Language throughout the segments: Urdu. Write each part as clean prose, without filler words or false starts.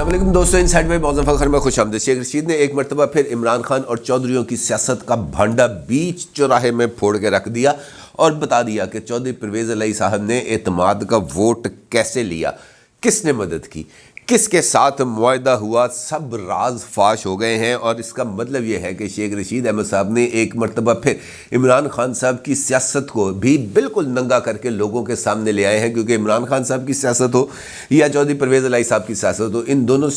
السلام علیکم دوستوں، انسائیڈ میں موزم فخر میں خوش آمدید۔ شیخ رشید نے ایک مرتبہ پھر عمران خان اور چودھریوں کی سیاست کا بھانڈا بیچ چوراہے میں پھوڑ کے رکھ دیا اور بتا دیا کہ چودھری پرویز الہی صاحب نے اعتماد کا ووٹ کیسے لیا، کس نے مدد کی، کس کے ساتھ معاہدہ ہوا، سب راز فاش ہو گئے ہیں۔ اور اس کا مطلب یہ ہے کہ شیخ رشید احمد صاحب نے ایک مرتبہ پھر عمران خان صاحب کی سیاست کو بھی بالکل ننگا کر کے لوگوں کے سامنے لے آئے ہیں، کیونکہ عمران خان صاحب کی سیاست ہو یا چودھری پرویز الہی صاحب کی سیاست ہو، ان دونوں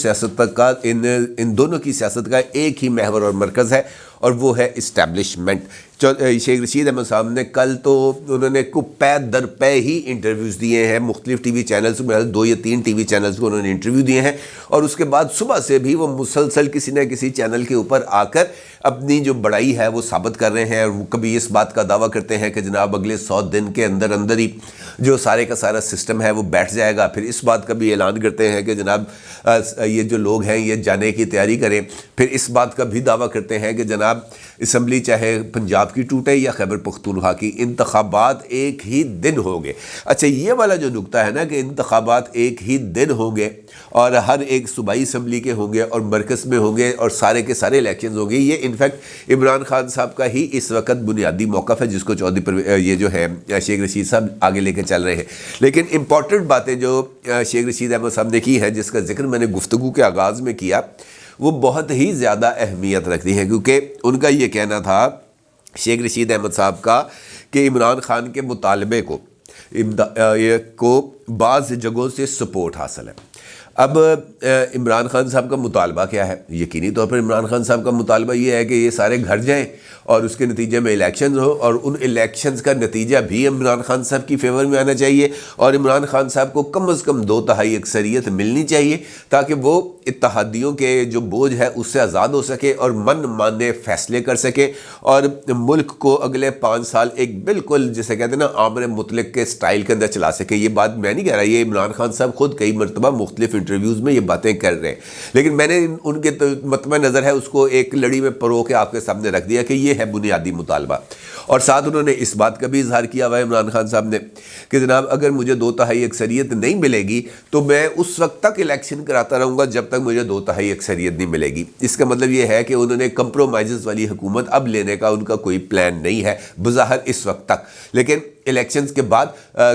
کی سیاست کا ایک ہی محور اور مرکز ہے، اور وہ ہے اسٹیبلشمنٹ۔ شیخ رشید احمد صاحب نے کل تو انہوں نے پے در پے ہی انٹرویوز دیے ہیں مختلف ٹی وی چینلز میں، 2 یا 3 ٹی وی چینلز کو انہوں نے انٹرویو دیے ہیں، اور اس کے بعد صبح سے بھی وہ مسلسل کسی نہ کسی چینل کے اوپر آ کر اپنی جو بڑائی ہے وہ ثابت کر رہے ہیں۔ اور کبھی اس بات کا دعویٰ کرتے ہیں کہ جناب اگلے 100 دن کے اندر اندر ہی جو سارے کا سارا سسٹم ہے وہ بیٹھ جائے گا، پھر اس بات کا بھی اعلان کرتے ہیں کہ جناب یہ جو لوگ ہیں یہ جانے کی تیاری کریں، پھر اس بات کا بھی دعویٰ کرتے ہیں کہ جناب اسمبلی چاہے پنجاب کی ٹوٹے یا خیبر پختونخوا کی، انتخابات ایک ہی دن ہوں گے۔ اچھا، یہ والا جو نکتہ ہے نا کہ انتخابات ایک ہی دن ہوں گے اور ہر ایک صوبائی اسمبلی کے ہوں گے اور مرکز میں ہوں گے اور سارے کے سارے الیکشنز ہوں گے، یہ انفیکٹ عمران خان صاحب کا ہی اس وقت بنیادی موقف ہے جس کو یہ جو ہے شیخ رشید صاحب آگے لے کے چل رہے ہیں۔ لیکن امپورٹنٹ باتیں جو شیخ رشید احمد صاحب نے کی ہیں، جس کا ذکر میں نے گفتگو کے آغاز میں کیا، وہ بہت ہی زیادہ اہمیت رکھتی ہیں، کیونکہ ان کا یہ کہنا تھا شیخ رشید احمد صاحب کا کہ عمران خان کے مطالبے کو بعض جگہوں سے سپورٹ حاصل ہے۔ اب عمران خان صاحب کا مطالبہ کیا ہے؟ یقینی طور پر عمران خان صاحب کا مطالبہ یہ ہے کہ یہ سارے گھر جائیں اور اس کے نتیجے میں الیکشنز ہو، اور ان الیکشنز کا نتیجہ بھی عمران خان صاحب کی فیور میں آنا چاہیے، اور عمران خان صاحب کو کم از کم 2/3 اکثریت ملنی چاہیے تاکہ وہ اتحادیوں کے جو بوجھ ہے اس سے آزاد ہو سکے اور من مانے فیصلے کر سکے، اور ملک کو اگلے 5 سال ایک بالکل جسے کہتے ہیں نا عامر مطلق کے سٹائل کے اندر چلا سکے۔ یہ بات میں نہیں کہہ رہا، یہ عمران خان صاحب خود کئی مرتبہ مختلف انٹرویوز میں یہ باتیں کر رہے ہیں، لیکن میں نے ان کے مطمع نظر ہے اس کو ایک لڑی میں پرو کے آپ کے سامنے رکھ دیا کہ یہ ہے بنیادی مطالبہ۔ اور ساتھ انہوں نے اس بات کا بھی اظہار کیا ہوا ہے عمران خان صاحب نے کہ جناب اگر مجھے 2/3 اکثریت نہیں ملے گی تو میں اس وقت تک الیکشن کراتا رہوں گا جب تک مجھے 2/3 اکثریت نہیں ملے گی۔ اس کا مطلب یہ ہے کہ انہوں نے کمپرومائزز والی حکومت اب لینے کا ان کا کوئی پلان نہیں ہے بظاہر اس وقت تک، لیکن الیکشنز کے بعد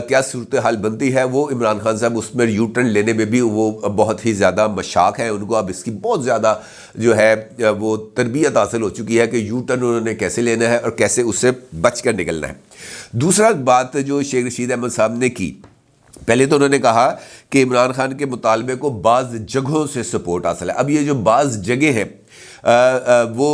کیا صورتحال بنتی ہے وہ عمران خان صاحب اس میں یو ٹرن لینے میں بھی وہ بہت ہی زیادہ مشاق ہیں، ان کو اب اس کی بہت زیادہ جو ہے وہ تربیت حاصل ہو چکی ہے کہ یو ٹرن انہوں نے کیسے لینا ہے اور کیسے اس سے بچ کر نکلنا ہے۔ دوسرا بات جو شیخ رشید احمد صاحب نے کی، پہلے تو انہوں نے کہا کہ عمران خان کے مطالبے کو بعض جگہوں سے سپورٹ حاصل ہے۔ اب یہ جو بعض جگہ ہیں وہ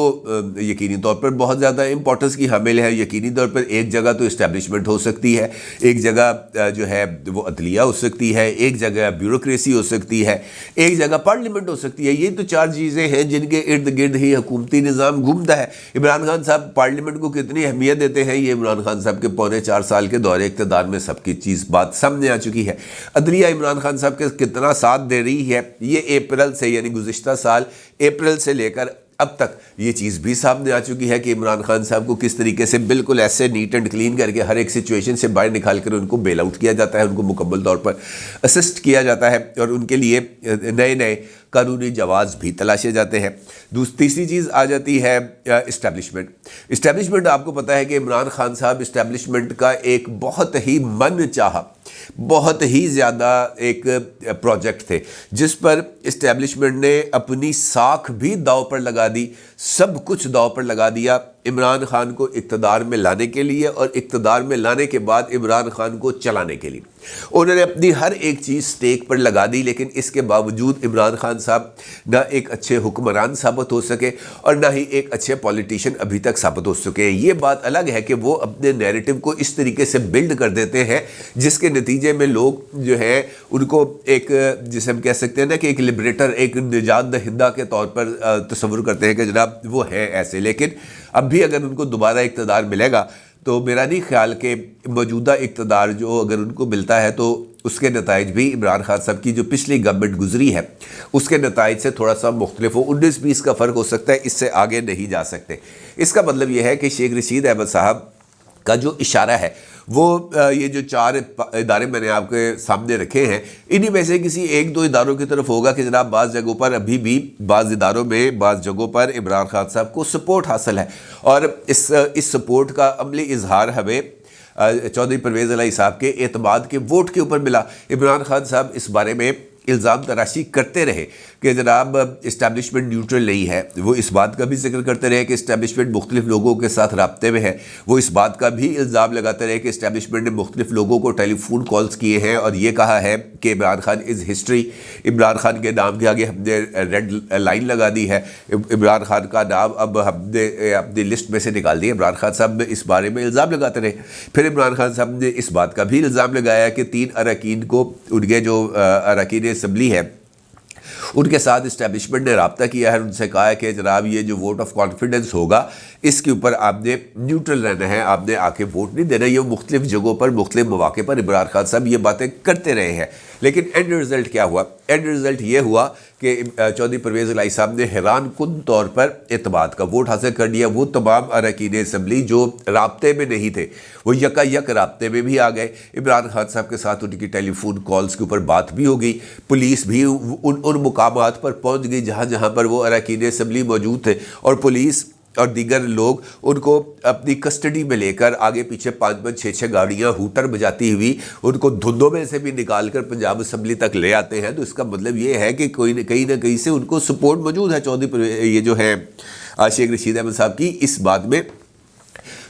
یقینی طور پر بہت زیادہ امپورٹنس کی حامل ہے۔ یقینی طور پر ایک جگہ تو اسٹیبلشمنٹ ہو سکتی ہے، ایک جگہ جو ہے وہ عدلیہ ہو سکتی ہے، ایک جگہ بیوروکریسی ہو سکتی ہے، ایک جگہ پارلیمنٹ ہو سکتی ہے۔ یہ تو 4 چیزیں ہیں جن کے ارد گرد ہی حکومتی نظام گھومتا ہے۔ عمران خان صاحب پارلیمنٹ کو کتنی اہمیت دیتے ہیں یہ عمران خان صاحب کے 4.25 سال کے دور اقتدار میں سب کی چیز بات سامنے آ چکی ہے۔ عدلیہ عمران خان صاحب کے کتنا ساتھ دے رہی ہے یہ اپریل سے، یعنی گزشتہ سال اپریل سے لے کر اب تک یہ چیز بھی سامنے آ چکی ہے کہ عمران خان صاحب کو کس طریقے سے بالکل ایسے نیٹ اینڈ کلین کر کے ہر ایک سچویشن سے باہر نکال کر ان کو بیل آؤٹ کیا جاتا ہے، ان کو مکمل طور پر اسسٹ کیا جاتا ہے اور ان کے لیے نئے نئے قانونی جواز بھی تلاشے جاتے ہیں۔ تیسری چیز آ جاتی ہے اسٹیبلشمنٹ۔ آپ کو پتہ ہے کہ عمران خان صاحب اسٹیبلشمنٹ کا ایک بہت ہی من چاہا، بہت ہی زیادہ ایک پروجیکٹ تھے جس پر اسٹیبلشمنٹ نے اپنی ساکھ بھی داؤ پر لگا دی، سب کچھ داؤ پر لگا دیا عمران خان کو اقتدار میں لانے کے لیے اور اقتدار میں لانے کے بعد عمران خان کو چلانے کے لیے۔ انہوں نے اپنی ہر ایک چیز سٹیک پر لگا دی، لیکن اس کے باوجود عمران خان صاحب نہ ایک اچھے حکمران ثابت ہو سکے اور نہ ہی ایک اچھے پولیٹیشین ابھی تک ثابت ہو سکے۔ یہ بات الگ ہے کہ وہ اپنے نیریٹو کو اس طریقے سے بلڈ کر دیتے ہیں جس کے نتیجے میں لوگ جو ہے ان کو ایک جسے ہم کہہ سکتے ہیں نا کہ ایک لبریٹر، ایک نجات دہندہ کے طور پر تصور کرتے ہیں کہ جناب وہ ہے ایسے، لیکن اب بھی اگر ان کو دوبارہ اقتدار ملے گا تو میرا نہیں خیال کہ موجودہ اقتدار جو اگر ان کو ملتا ہے تو اس کے نتائج بھی عمران خان صاحب کی جو پچھلی گورنمنٹ گزری ہے اس کے نتائج سے تھوڑا سا مختلف ہو، 19-20 کا فرق ہو سکتا ہے، اس سے آگے نہیں جا سکتے۔ اس کا مطلب یہ ہے کہ شیخ رشید احمد صاحب کا جو اشارہ ہے وہ یہ جو 4 ادارے میں نے آپ کے سامنے رکھے ہیں، انہی میں سے کسی 1-2 اداروں کی طرف ہوگا کہ جناب بعض جگہوں پر ابھی بھی بعض اداروں میں بعض جگہوں پر عمران خان صاحب کو سپورٹ حاصل ہے، اور اس سپورٹ کا عملی اظہار ہمیں چودھری پرویز الہی صاحب کے اعتماد کے ووٹ کے اوپر ملا۔ عمران خان صاحب اس بارے میں الزام تراشی کرتے رہے کہ جناب اسٹیبلشمنٹ نیوٹرل نہیں ہے، وہ اس بات کا بھی ذکر کرتے رہے کہ اسٹیبلشمنٹ مختلف لوگوں کے ساتھ رابطے میں ہے، وہ اس بات کا بھی الزام لگاتے رہے کہ اسٹیبلشمنٹ نے مختلف لوگوں کو ٹیلی فون کالز کیے ہیں اور یہ کہا ہے کہ عمران خان از ہسٹری، عمران خان کے نام کے آگے ہم نے ریڈ لائن لگا دی ہے، عمران خان کا نام اب ہم نے اپنی لسٹ میں سے نکال دیا۔ عمران خان صاحب اس بارے میں الزام لگاتے رہے۔ پھر عمران خان صاحب نے اس بات کا بھی الزام لگایا کہ 3 اراکین کو، ان کے جو اراکین اسمبلی ہے، ان کے ساتھ اسٹیبلشمنٹ نے رابطہ کیا ہے، ان سے کہا ہے کہ جناب یہ جو ووٹ آف کانفیڈنس ہوگا اس کے اوپر آپ نے نیوٹرل رہنا ہے، آپ نے آ کے ووٹ نہیں دینا۔ یہ مختلف جگہوں پر مختلف مواقع پر عمران خان صاحب یہ باتیں کرتے رہے ہیں، لیکن اینڈ رزلٹ کیا ہوا؟ اینڈ رزلٹ یہ ہوا کہ چودھری پرویز الہی صاحب نے حیران کن طور پر اعتماد کا ووٹ حاصل کر لیا۔ وہ تمام اراکین اسمبلی جو رابطے میں نہیں تھے وہ یکا یک رابطے میں بھی آ گئے۔ عمران خان صاحب کے ساتھ ان کی ٹیلی فون کالز کے اوپر بات بھی ہو گئی، پولیس بھی ان مقامات پر پہنچ گئی جہاں پر وہ اراکین اسمبلی موجود تھے، اور پولیس اور دیگر لوگ ان کو اپنی کسٹڈی میں لے کر آگے پیچھے 5-5 6-6 گاڑیاں ہوٹر بجاتی ہوئی ان کو دھندوں میں سے بھی نکال کر پنجاب اسمبلی تک لے آتے ہیں۔ تو اس کا مطلب یہ ہے کہ کہیں نہ کہیں سے ان کو سپورٹ موجود ہے چودھری یہ جو ہے شیخ رشید احمد صاحب کی۔ اس بات میں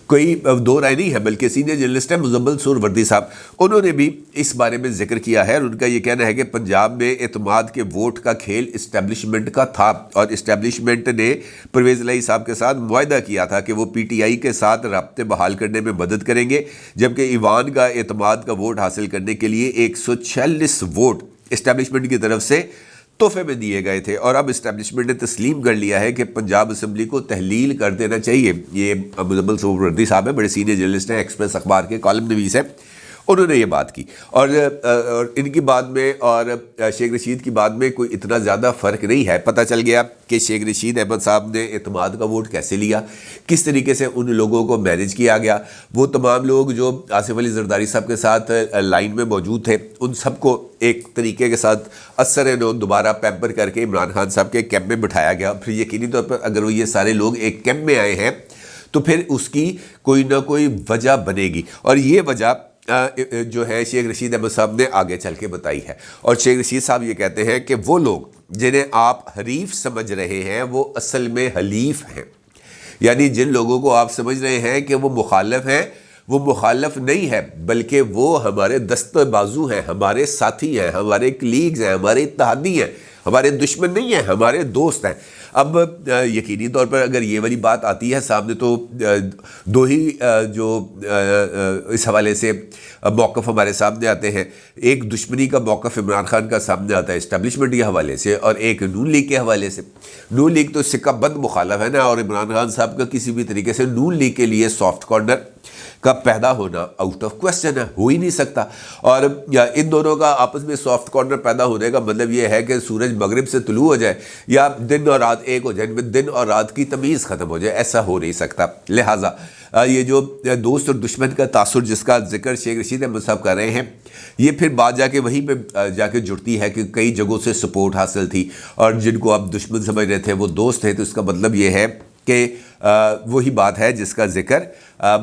کوئی دو رائے نہیں ہے، بلکہ سینئر جرنلسٹ ہیں مزمل سہروردی صاحب، انہوں نے بھی اس بارے میں ذکر کیا ہے، اور ان کا یہ کہنا ہے کہ پنجاب میں اعتماد کے ووٹ کا کھیل اسٹیبلشمنٹ کا تھا، اور اسٹیبلشمنٹ نے پرویز الہی صاحب کے ساتھ معاہدہ کیا تھا کہ وہ پی ٹی آئی کے ساتھ رابطے بحال کرنے میں مدد کریں گے، جبکہ ایوان کا اعتماد کا ووٹ حاصل کرنے کے لیے 146 ووٹ اسٹیبلشمنٹ کی طرف سے تحفے میں دیے گئے تھے، اور اب اسٹیبلشمنٹ نے تسلیم کر لیا ہے کہ پنجاب اسمبلی کو تحلیل کر دینا چاہیے۔ یہ مزمل سہروردی صاحب ہیں، بڑے سینئر جرنلسٹ ہیں، ایکسپریس اخبار کے کالم نویس ہیں، انہوں نے یہ بات کی، اور ان کی بات میں اور شیخ رشید کی بات میں کوئی اتنا زیادہ فرق نہیں ہے۔ پتہ چل گیا کہ شیخ رشید احمد صاحب نے اعتماد کا ووٹ کیسے لیا، کس طریقے سے ان لوگوں کو مینیج کیا گیا۔ وہ تمام لوگ جو آصف علی زرداری صاحب کے ساتھ لائن میں موجود تھے، ان سب کو ایک طریقے کے ساتھ اثر نو دوبارہ پیمپر کر کے عمران خان صاحب کے کیمپ میں بٹھایا گیا۔ پھر یقینی طور پر اگر وہ یہ سارے لوگ ایک کیمپ میں آئے ہیں تو پھر اس کی کوئی نہ کوئی وجہ بنے گی، اور یہ وجہ جو ہے شیخ رشید احمد صاحب نے آگے چل کے بتائی ہے۔ اور شیخ رشید صاحب یہ کہتے ہیں کہ وہ لوگ جنہیں آپ حریف سمجھ رہے ہیں وہ اصل میں حلیف ہیں، یعنی جن لوگوں کو آپ سمجھ رہے ہیں کہ وہ مخالف ہیں، وہ مخالف نہیں ہے، بلکہ وہ ہمارے دست بازو ہیں، ہمارے ساتھی ہیں، ہمارے کلیگز ہیں، ہمارے اتحادی ہیں، ہمارے دشمن نہیں ہیں، ہمارے دوست ہیں۔ اب یقینی طور پر اگر یہ والی بات آتی ہے سامنے تو دو ہی جو اس حوالے سے موقف ہمارے سامنے آتے ہیں، ایک دشمنی کا موقف عمران خان کا سامنے آتا ہے اسٹیبلشمنٹ کے حوالے سے، اور ایک نون لیگ کے حوالے سے۔ نون لیگ تو سکہ بند مخالف ہے نا، اور عمران خان صاحب کا کسی بھی طریقے سے نون لیگ کے لیے سافٹ کارنر کا پیدا ہونا آؤٹ آف کویسچن ہے، ہو ہی نہیں سکتا۔ اور ان دونوں کا آپس میں سافٹ کارنر پیدا ہونے کا مطلب یہ ہے کہ سورج مغرب سے طلوع ہو جائے یا دن اور رات ایک ہو جائے، ان میں دن اور رات کی تمیز ختم ہو جائے، ایسا ہو نہیں سکتا۔ لہٰذا یہ جو دوست اور دشمن کا تاثر جس کا ذکر شیخ رشید احمد صاحب کر رہے ہیں، یہ پھر بات جا کے وہیں پہ جا کے جڑتی ہے کہ کئی جگہوں سے سپورٹ حاصل تھی، اور جن کو آپ دشمن سمجھ رہے تھے وہ دوست تھے۔ تو اس کا مطلب یہ ہے کہ وہی بات ہے جس کا ذکر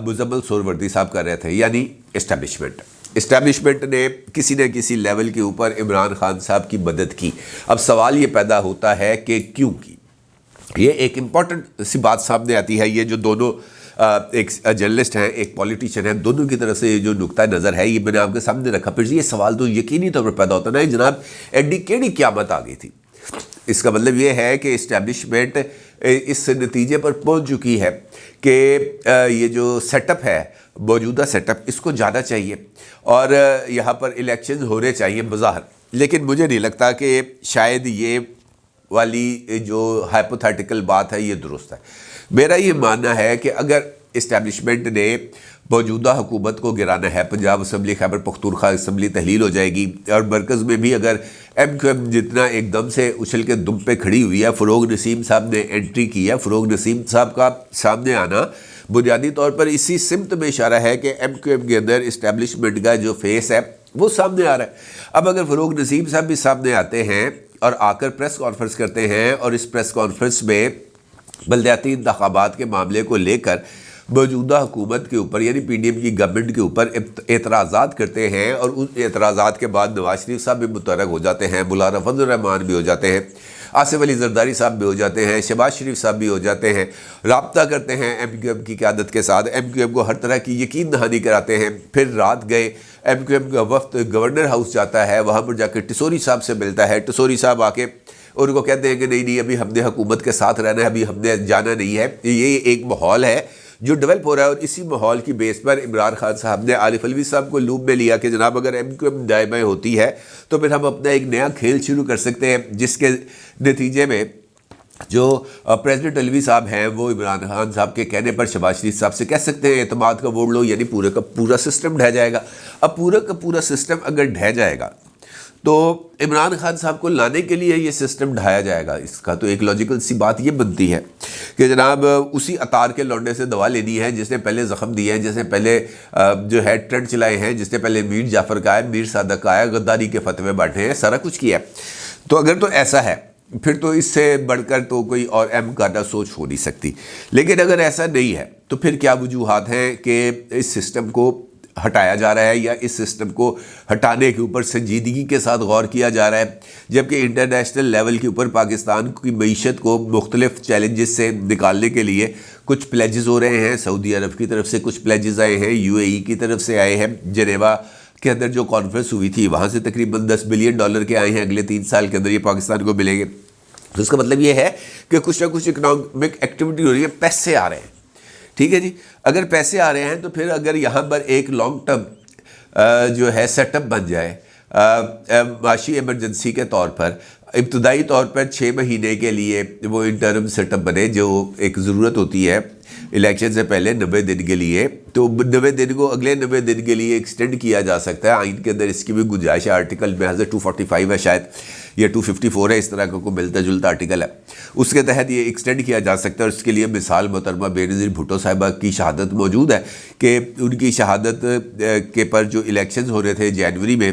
مزمل سہروردی صاحب کر رہے تھے، یعنی اسٹیبلشمنٹ نے کسی نہ کسی لیول کے اوپر عمران خان صاحب کی مدد کی۔ اب سوال یہ پیدا ہوتا ہے کہ کیوں کی؟ یہ ایک امپورٹنٹ سی بات سامنے آتی ہے۔ یہ جو دونوں ایک جرنلسٹ ہیں، ایک پولیٹیشین ہیں، دونوں کی طرف سے یہ جو نقطہ نظر ہے یہ میں نے آپ کے سامنے رکھا۔ پھر یہ سوال تو یقینی طور پر پیدا ہوتا ہے، جناب ایڈی کیڑی قیامت آ گئی تھی؟ اس کا مطلب یہ ہے کہ اسٹیبلشمنٹ اس نتیجے پر پہنچ چکی ہے کہ یہ جو سیٹ اپ ہے، موجودہ سیٹ اپ، اس کو جانا چاہیے، اور یہاں پر الیکشن ہونے چاہیے بظاہر۔ لیکن مجھے نہیں لگتا کہ شاید یہ والی جو ہائپوتھیٹیکل بات ہے یہ درست ہے۔ میرا یہ ماننا ہے کہ اگر اسٹیبلشمنٹ نے موجودہ حکومت کو گرانا ہے، پنجاب اسمبلی، خیبر پختونخوا اسمبلی تحلیل ہو جائے گی، اور مرکز میں بھی اگر ایم کیو ایم جتنا ایک دم سے اچھل کے دم پہ کھڑی ہوئی ہے، فروغ نسیم صاحب نے انٹری کی ہے، فروغ نسیم صاحب کا سامنے آنا بنیادی طور پر اسی سمت میں اشارہ ہے کہ ایم کیو ایم کے اندر اسٹیبلشمنٹ کا جو فیس ہے وہ سامنے آ رہا ہے۔ اب اگر فروغ نسیم صاحب بھی سامنے آتے ہیں اور آ کر پریس کانفرنس کرتے ہیں اور اس پریس کانفرنس میں بلدیاتی انتخابات کے معاملے کو لے کر موجودہ حکومت کے اوپر یعنی پی ڈی ایم کی گورنمنٹ کے اوپر اعتراضات کرتے ہیں، اور ان اعتراضات کے بعد نواز شریف صاحب بھی متحرک ہو جاتے ہیں، مولانا فضل الرحمان بھی ہو جاتے ہیں، آصف علی زرداری صاحب بھی ہو جاتے ہیں، شہباز شریف صاحب بھی ہو جاتے ہیں، رابطہ کرتے ہیں ایم کیو ایم کی قیادت کے ساتھ، ایم کیو ایم کو ہر طرح کی یقین دہانی کراتے ہیں۔ پھر رات گئے ایم کیو ایم کا وفد گورنر ہاؤس جاتا ہے، وہاں پر جا کے ٹسوری صاحب سے ملتا ہے، ٹسوری صاحب آ کے ان کو کہتے ہیں کہ نہیں ابھی ہم نے حکومت کے ساتھ رہنا ہے، ابھی ہم نے جانا نہیں ہے۔ یہ ایک ماحول ہے جو ڈیولپ ہو رہا ہے، اور اسی ماحول کی بیس پر عمران خان صاحب نے عارف علوی صاحب کو لوپ میں لیا کہ جناب اگر ایم کیو ایم دائیں بائیں ہوتی ہے تو پھر ہم اپنا ایک نیا کھیل شروع کر سکتے ہیں، جس کے نتیجے میں جو پریزیڈنٹ علوی صاحب ہیں وہ عمران خان صاحب کے کہنے پر شہباز شریف صاحب سے کہہ سکتے ہیں اعتماد کا ووٹ لو، یعنی پورے کا پورا سسٹم ڈھہ جائے گا۔ اب پورا کا پورا سسٹم اگر ڈھہ جائے گا تو عمران خان صاحب کو لانے کے لیے یہ سسٹم ڈھایا جائے گا۔ اس کا تو ایک لاجیکل سی بات یہ بنتی ہے کہ جناب اسی عطار کے لونڈے سے دوا لینی ہے جس نے پہلے زخم دیے ہیں، جس نے پہلے جو ہے ٹرینڈ چلائے ہیں، جس نے پہلے میر جعفر کا ہے، میر صادق کا ہے، غداری کے فتوے بانٹے ہیں، سارا کچھ کیا ہے۔ تو اگر تو ایسا ہے پھر تو اس سے بڑھ کر تو کوئی اور اہم کارنہ سوچ ہو نہیں سکتی۔ لیکن اگر ایسا نہیں ہے تو پھر کیا وجوہات ہیں کہ اس سسٹم کو ہٹایا جا رہا ہے یا اس سسٹم کو ہٹانے کے اوپر سنجیدگی کے ساتھ غور کیا جا رہا ہے، جبکہ انٹرنیشنل لیول کے اوپر پاکستان کی معیشت کو مختلف چیلنجز سے نکالنے کے لیے کچھ پلیجز ہو رہے ہیں۔ سعودی عرب کی طرف سے کچھ پلیجز آئے ہیں، یو اے ای کی طرف سے آئے ہیں، جنیوا کے اندر جو کانفرنس ہوئی تھی وہاں سے تقریباً $10 بلین کے آئے ہیں، اگلے 3 سال کے اندر یہ پاکستان کو ملیں گے۔ تو اس کا مطلب یہ ہے کہ کچھ نہ کچھ اکنامک ایکٹیویٹی ہو رہی ہے، پیسے آ رہے ہیں۔ ٹھیک ہے جی، اگر پیسے آ رہے ہیں تو پھر اگر یہاں پر ایک لانگ ٹرم جو ہے سیٹ اپ بن جائے معاشی ایمرجنسی کے طور پر، ابتدائی طور پر 6 مہینے کے لیے وہ انٹرم سیٹ اپ بنے جو ایک ضرورت ہوتی ہے الیکشن سے پہلے 90 دن کے لیے، تو 90 دن کو اگلے 90 دن کے لیے ایکسٹینڈ کیا جا سکتا ہے۔ آئین کے اندر اس کی بھی گنجائش ہے، آرٹیکل محض 245 ہے شاید یا 254 ہے، اس طرح کا کوئی ملتا جلتا آرٹیکل ہے، اس کے تحت یہ ایکسٹینڈ کیا جا سکتا ہے۔ اور اس کے لیے مثال محترمہ بینظیر بھٹو صاحبہ کی شہادت موجود ہے کہ ان کی شہادت کے پر جو الیکشنز ہو رہے تھے جنوری میں،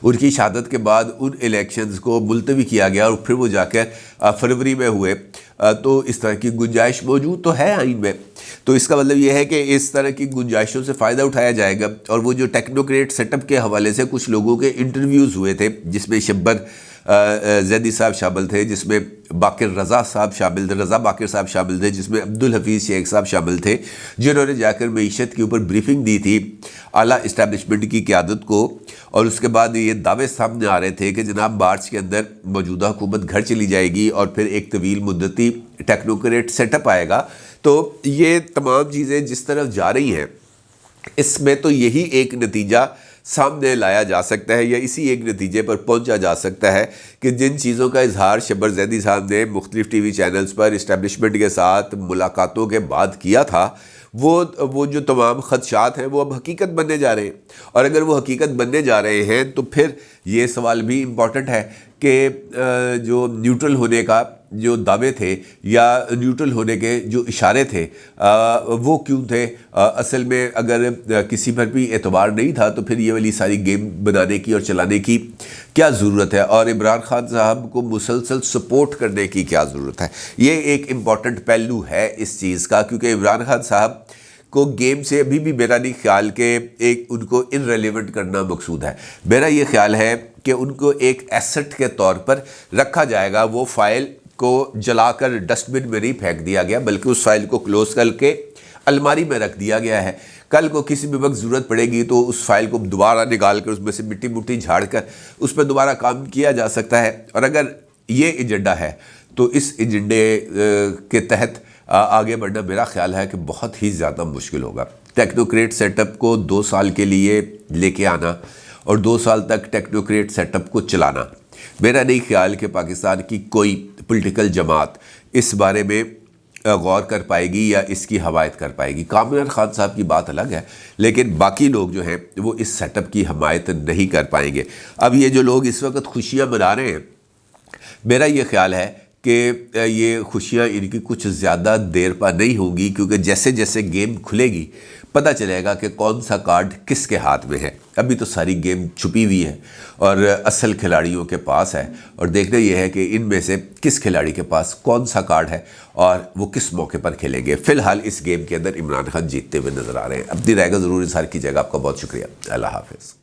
ان کی شہادت کے بعد ان الیکشنز کو ملتوی کیا گیا اور پھر وہ جا کر فروری میں ہوئے۔ تو اس طرح کی گنجائش موجود تو ہے آئین میں، تو اس کا مطلب یہ ہے کہ اس طرح کی گنجائشوں سے فائدہ اٹھایا جائے گا۔ اور وہ جو ٹیکنوکریٹ سیٹ اپ کے حوالے سے کچھ لوگوں کے انٹرویوز ہوئے تھے جس میں شبر زیدی صاحب شامل تھے، جس میں باقر رضا صاحب شامل تھے، رضا باقر صاحب شامل تھے، جس میں عبدالحفیظ شیخ صاحب شامل تھے، جنہوں نے جا کر معیشت کے اوپر بریفنگ دی تھی اعلیٰ اسٹیبلشمنٹ کی قیادت کو۔ اور اس کے بعد یہ دعوے سامنے آ رہے تھے کہ جناب مارچ کے اندر موجودہ حکومت گھر چلی جائے گی اور پھر ایک طویل مدتی ٹیکنوکریٹ سیٹ اپ آئے گا۔ تو یہ تمام چیزیں جس طرف جا رہی ہیں اس میں تو یہی ایک نتیجہ سامنے لایا جا سکتا ہے یا اسی ایک نتیجے پر پہنچا جا سکتا ہے کہ جن چیزوں کا اظہار شبر زیدی صاحب نے مختلف ٹی وی چینلز پر اسٹیبلشمنٹ کے ساتھ ملاقاتوں کے بعد کیا تھا، وہ جو تمام خدشات ہیں وہ اب حقیقت بننے جا رہے ہیں۔ اور اگر وہ حقیقت بننے جا رہے ہیں تو پھر یہ سوال بھی امپورٹنٹ ہے کہ جو نیوٹرل ہونے کا جو دعوے تھے یا نیوٹرل ہونے کے جو اشارے تھے وہ کیوں تھے؟ اصل میں اگر کسی پر بھی اعتبار نہیں تھا تو پھر یہ والی ساری گیم بنانے کی اور چلانے کی کیا ضرورت ہے، اور عمران خان صاحب کو مسلسل سپورٹ کرنے کی کیا ضرورت ہے؟ یہ ایک امپورٹنٹ پہلو ہے اس چیز کا، کیونکہ عمران خان صاحب کو گیم سے ابھی بھی میرا نہیں خیال کہ ایک ان کو انریلیونٹ کرنا مقصود ہے۔ میرا یہ خیال ہے کہ ان کو ایک ایسٹ کے طور پر رکھا جائے گا۔ وہ فائل کو جلا کر ڈسٹ بن میں نہیں پھینک دیا گیا بلکہ اس فائل کو کلوز کر کے الماری میں رکھ دیا گیا ہے۔ کل کو کسی بھی وقت ضرورت پڑے گی تو اس فائل کو دوبارہ نکال کر اس میں سے مٹی مٹی جھاڑ کر اس پہ دوبارہ کام کیا جا سکتا ہے۔ اور اگر یہ ایجنڈا ہے تو اس ایجنڈے کے تحت آگے بڑھنا میرا خیال ہے کہ بہت ہی زیادہ مشکل ہوگا۔ ٹیکنوکریٹ سیٹ اپ کو 2 سال کے لیے لے کے آنا اور 2 سال تک ٹیکنوکریٹ سیٹ اپ کو چلانا، میرا نہیں خیال کہ پاکستان کی کوئی پولیٹیکل جماعت اس بارے میں غور کر پائے گی یا اس کی حمایت کر پائے گی۔ کامران خان صاحب کی بات الگ ہے، لیکن باقی لوگ جو ہیں وہ اس سیٹ اپ کی حمایت نہیں کر پائیں گے۔ اب یہ جو لوگ اس وقت خوشیاں منا رہے ہیں، میرا یہ خیال ہے کہ یہ خوشیاں ان کی کچھ زیادہ دیر پا نہیں ہوں گی، کیونکہ جیسے جیسے گیم کھلے گی پتہ چلے گا کہ کون سا کارڈ کس کے ہاتھ میں ہے۔ ابھی تو ساری گیم چھپی ہوئی ہے اور اصل کھلاڑیوں کے پاس ہے، اور دیکھنا یہ ہے کہ ان میں سے کس کھلاڑی کے پاس کون سا کارڈ ہے اور وہ کس موقع پر کھیلیں گے۔ فی الحال اس گیم کے اندر عمران خان جیتتے ہوئے نظر آ رہے ہیں۔ اپنی رائے کا ضرور اظہار کیجیے گا۔ آپ کا بہت شکریہ۔ اللہ حافظ۔